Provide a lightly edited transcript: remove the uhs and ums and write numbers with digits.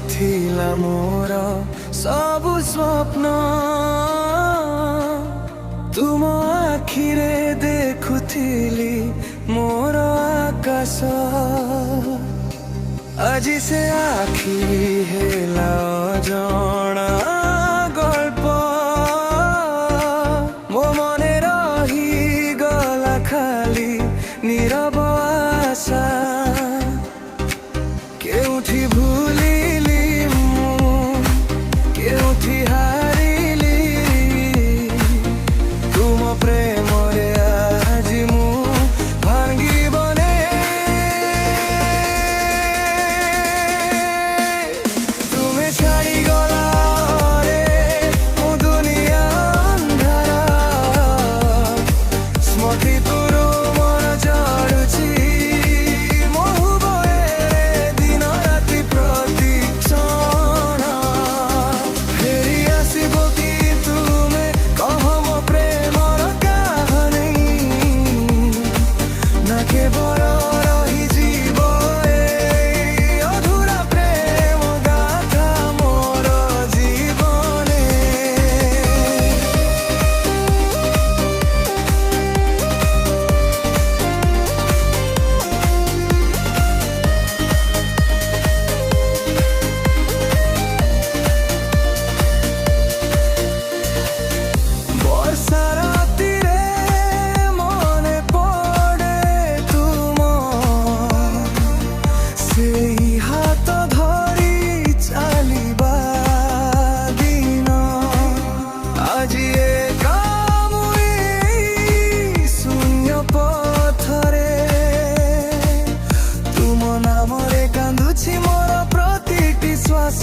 थिला मोर सबु स्वप्न तुम आखिरे देखुथिली मोर आकाश আজি से आखि हेला जणा गल्प मो मने रही गला खाली नीरव आशा केउठी भूलिली मु केउठी हारिली तुम प्रेम रे आज मु भांगी बने तुम्हें छाड़ी गला रे मु दुनिया अंधारा स्मृति तुरु मन जड़ुची मोर प्रतिटी श्वास